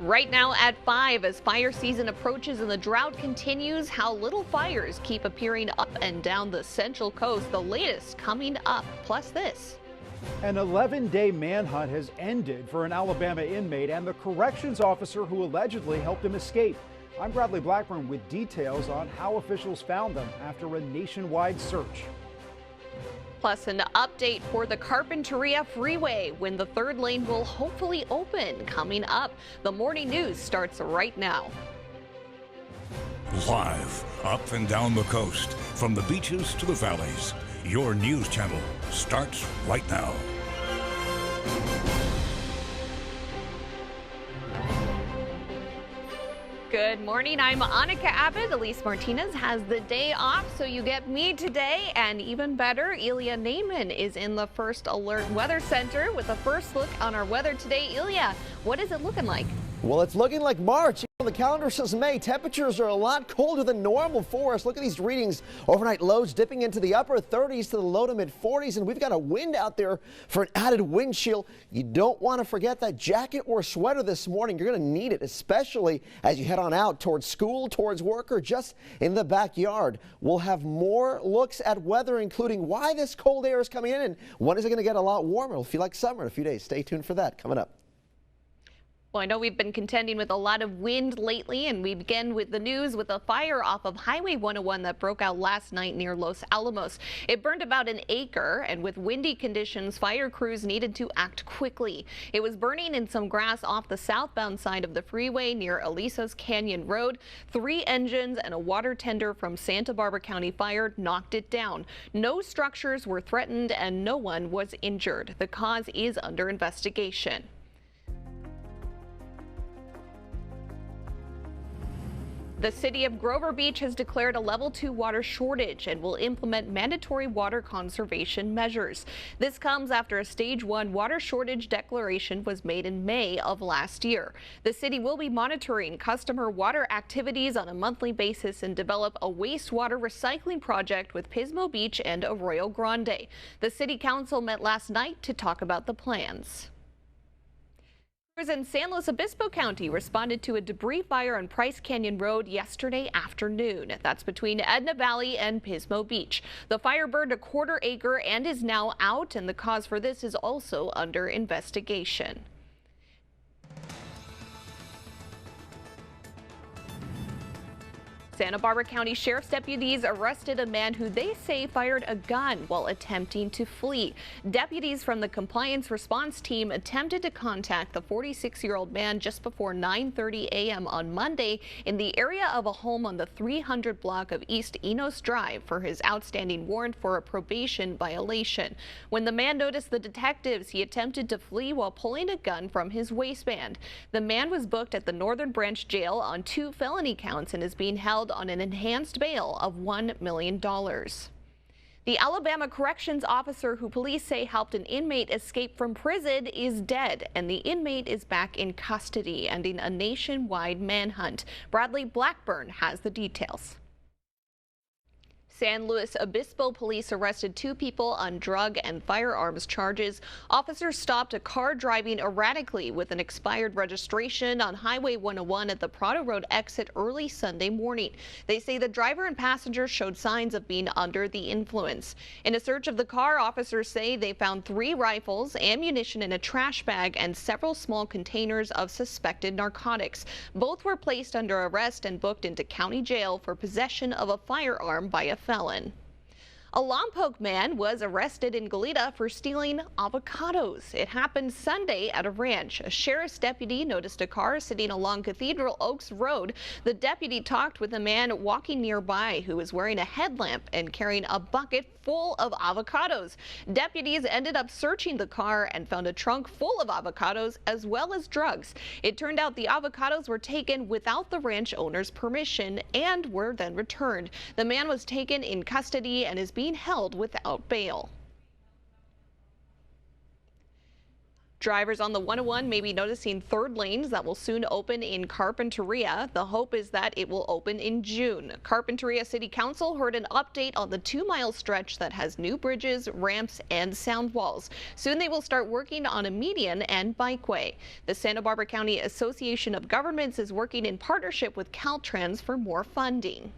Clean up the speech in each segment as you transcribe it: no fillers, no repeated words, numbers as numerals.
Right now at 5, as fire season approaches and the drought continues, how little fires keep appearing up and down the Central Coast. The latest coming up, plus this. An 11-day manhunt has ended for an Alabama inmate and the corrections officer who allegedly helped him escape. I'm Bradley Blackburn with details on how officials found them after a nationwide search. Plus, an update for the Carpinteria Freeway when the third lane will hopefully open. Coming up, the morning news starts right now. Live, up and down the coast, from the beaches to the valleys, your news channel starts right now. Good morning, I'm Anikka Abbott. Elise Martinez has the day off, so you get me today. And even better, Ilya Naiman is in the First Alert Weather Center with a first look on our weather today. Ilya, what is it looking like? Well, it's looking like March. The calendar says May. Temperatures are a lot colder than normal for us. Look at these readings. Overnight lows dipping into the upper 30s to the low to mid 40s, and we've got a wind out there for an added wind chill. You don't want to forget that jacket or sweater this morning. You're going to need it, especially as you head on out towards school, towards work, or just in the backyard. We'll have more looks at weather, including why this cold air is coming in and when is it going to get a lot warmer. It'll feel like summer in a few days. Stay tuned for that coming up. Well, I know we've been contending with a lot of wind lately, and we begin with the news with a fire off of Highway 101 that broke out last night near Los Alamos. It burned about an acre, and with windy conditions, fire crews needed to act quickly. It was burning in some grass off the southbound side of the freeway near Alisos Canyon Road. 3 engines and a water tender from Santa Barbara County Fire knocked it down. No structures were threatened and no one was injured. The cause is under investigation. The city of Grover Beach has declared a level 2 water shortage and will implement mandatory water conservation measures. This comes after a stage 1 water shortage declaration was made in May of last year. The city will be monitoring customer water activities on a monthly basis and develop a wastewater recycling project with Pismo Beach and Arroyo Grande. The city council met last night to talk about the plans. Crews in San Luis Obispo County responded to a debris fire on Price Canyon Road yesterday afternoon. That's between Edna Valley and Pismo Beach. The fire burned a quarter acre and is now out, and the cause for this is also under investigation. Santa Barbara County Sheriff's deputies arrested a man who they say fired a gun while attempting to flee. Deputies from the compliance response team attempted to contact the 46-year-old man just before 9:30 a.m. on Monday in the area of a home on the 300 block of East Enos Drive for his outstanding warrant for a probation violation. When the man noticed the detectives, he attempted to flee while pulling a gun from his waistband. The man was booked at the Northern Branch Jail on 2 felony counts and is being held on an enhanced bail of $1 million. The Alabama corrections officer who police say helped an inmate escape from prison is dead, and the inmate is back in custody, ending a nationwide manhunt. Bradley Blackburn has the details. San Luis Obispo police arrested 2 people on drug and firearms charges. Officers stopped a car driving erratically with an expired registration on Highway 101 at the Prado Road exit early Sunday morning. They say the driver and passenger showed signs of being under the influence. In a search of the car, officers say they found 3 rifles, ammunition in a trash bag, and several small containers of suspected narcotics. Both were placed under arrest and booked into county jail for possession of a firearm by a felon. A Lompoc man was arrested in Goleta for stealing avocados. It happened Sunday at a ranch. A sheriff's deputy noticed a car sitting along Cathedral Oaks Road. The deputy talked with a man walking nearby who was wearing a headlamp and carrying a bucket full of avocados. Deputies ended up searching the car and found a trunk full of avocados as well as drugs. It turned out the avocados were taken without the ranch owner's permission and were then returned. The man was taken in custody and is being held without bail. Drivers on the 101 may be noticing third lanes that will soon open in Carpinteria. The hope is that it will open in June. Carpinteria City Council heard an update on the 2-mile stretch that has new bridges, ramps, and sound walls. Soon they will start working on a median and bikeway. The Santa Barbara County Association of Governments is working in partnership with Caltrans for more funding.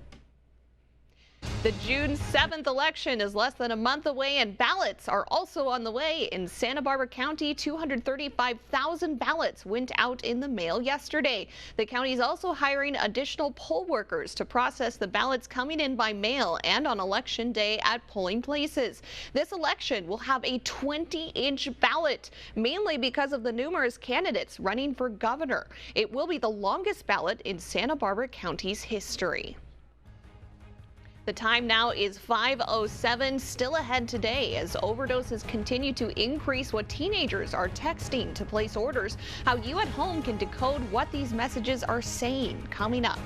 The June 7th election is less than a month away, and ballots are also on the way. In Santa Barbara County, 235,000 ballots went out in the mail yesterday. The county is also hiring additional poll workers to process the ballots coming in by mail and on election day at polling places. This election will have a 20-inch ballot, mainly because of the numerous candidates running for governor. It will be the longest ballot in Santa Barbara County's history. The time now is 5:07, still ahead today as overdoses continue to increase what teenagers are texting to place orders. How you at home can decode what these messages are saying, coming up.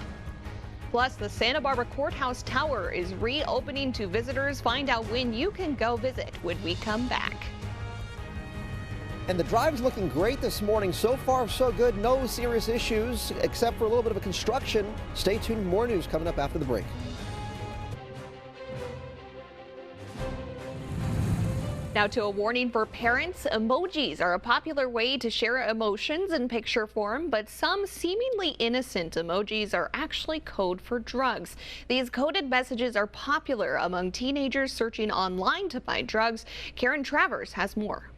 Plus, the Santa Barbara Courthouse Tower is reopening to visitors. Find out when you can go visit when we come back. And the drive's looking great this morning. So far, so good. No serious issues except for a little bit of a construction. Stay tuned. More news coming up after the break. Now to a warning for parents. Emojis are a popular way to share emotions in picture form, but some seemingly innocent emojis are actually code for drugs. These coded messages are popular among teenagers searching online to buy drugs. Karen Travers has more.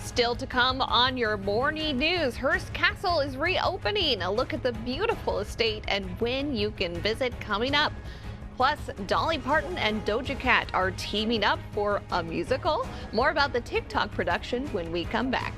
Still to come on your morning news, Hearst Castle is reopening. A look at the beautiful estate and when you can visit coming up. Plus, Dolly Parton and Doja Cat are teaming up for a musical. More about the TikTok production when we come back.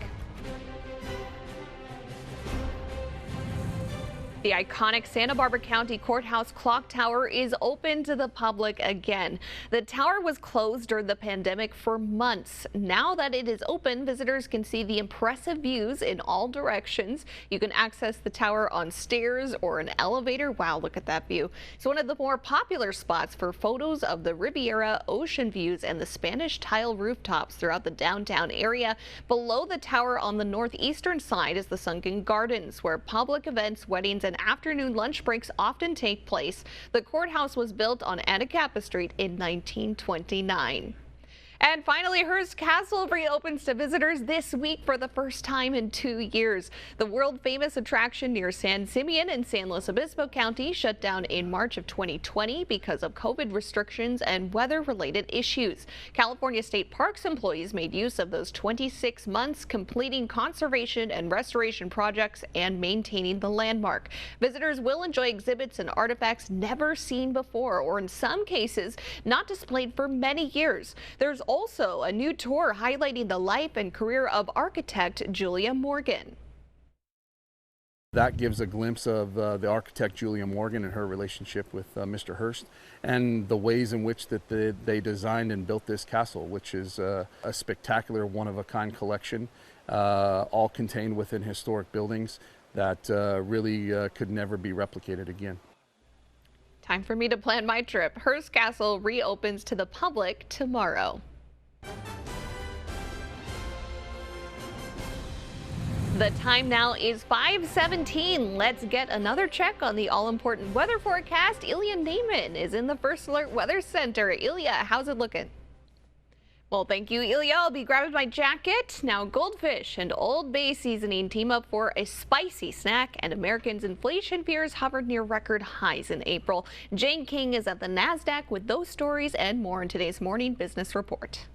The iconic Santa Barbara County Courthouse Clock Tower is open to the public again. The tower was closed during the pandemic for months. Now that it is open, visitors can see the impressive views in all directions. You can access the tower on stairs or an elevator. Wow, look at that view. It's one of the more popular spots for photos of the Riviera ocean views and the Spanish tile rooftops throughout the downtown area. Below the tower on the northeastern side is the Sunken Gardens, where public events, weddings, and afternoon lunch breaks often take place. The courthouse was built on Anikka Abbott Street in 1929. And finally, Hearst Castle reopens to visitors this week for the first time in 2 years. The world-famous attraction near San Simeon in San Luis Obispo County shut down in March of 2020 because of COVID restrictions and weather-related issues. California State Parks employees made use of those 26 months, completing conservation and restoration projects and maintaining the landmark. Visitors will enjoy exhibits and artifacts never seen before, or in some cases, not displayed for many years. There's also a new tour highlighting the life and career of architect Julia Morgan. That gives a glimpse of the architect Julia Morgan and her relationship with Mr. Hearst and the ways in which that they designed and built this castle, which is a spectacular one-of-a-kind collection, all contained within historic buildings that really could never be replicated again. Time for me to plan my trip. Hearst Castle reopens to the public tomorrow. The time now is 5:17. Let's get another check on the all-important weather forecast. Ilya Naiman is in the First Alert Weather Center. Ilya, how's it looking? Well, thank you, Ilya. I'll be grabbing my jacket. Now, Goldfish and Old Bay seasoning team up for a spicy snack, and Americans' inflation fears hovered near record highs in April. Jane King is at the NASDAQ with those stories and more in today's Morning Business Report.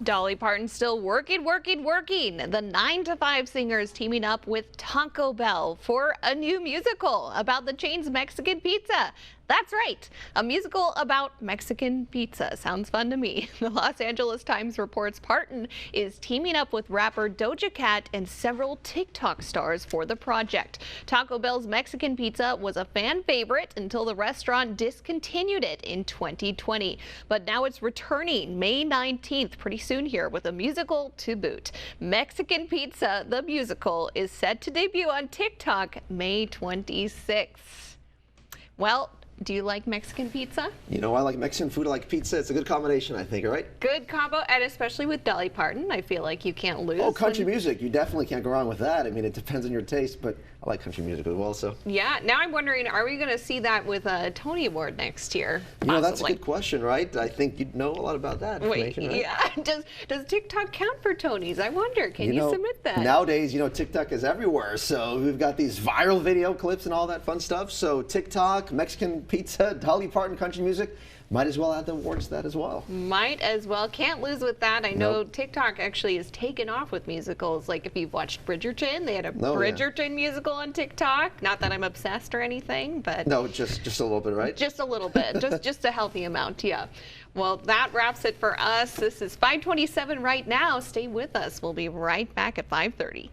Dolly Parton still working. The 9 to 5 singers teaming up with Taco Bell for a new musical about the chain's Mexican pizza. That's right, a musical about Mexican pizza. Sounds fun to me. The Los Angeles Times reports Parton is teaming up with rapper Doja Cat and several TikTok stars for the project. Taco Bell's Mexican pizza was a fan favorite until the restaurant discontinued it in 2020. But now it's returning May 19th, pretty soon here, with a musical to boot. Mexican Pizza, the musical, is set to debut on TikTok May 26th. Well, Do you like Mexican pizza? You know, I like Mexican food, I like pizza. It's a good combination, I think, right? Good combo, and especially with Dolly Parton, I feel like you can't lose. Oh, country music. You definitely can't go wrong with that. I mean, it depends on your taste, but I like country music as well, so. Yeah, now I'm wondering, are we going to see that with a Tony Award next year? You know, that's a good question, right? I think you'd know a lot about that information, right? Yeah. Does TikTok count for Tonys? I wonder. Can you submit that? Nowadays, you know, TikTok is everywhere, so we've got these viral video clips and all that fun stuff. So TikTok, Mexican pizza, Dolly Parton, country music, might as well add the awards to that as well. Might as well. Can't lose with that. I know TikTok actually is taken off with musicals. Like if you've watched Bridgerton, they had a Bridgerton musical on TikTok. Not that I'm obsessed or anything, but no, just a little bit, right? Just a little bit. just a healthy amount, yeah. Well, that wraps it for us. This is 5:27 right now. Stay with us. We'll be right back at 5:30.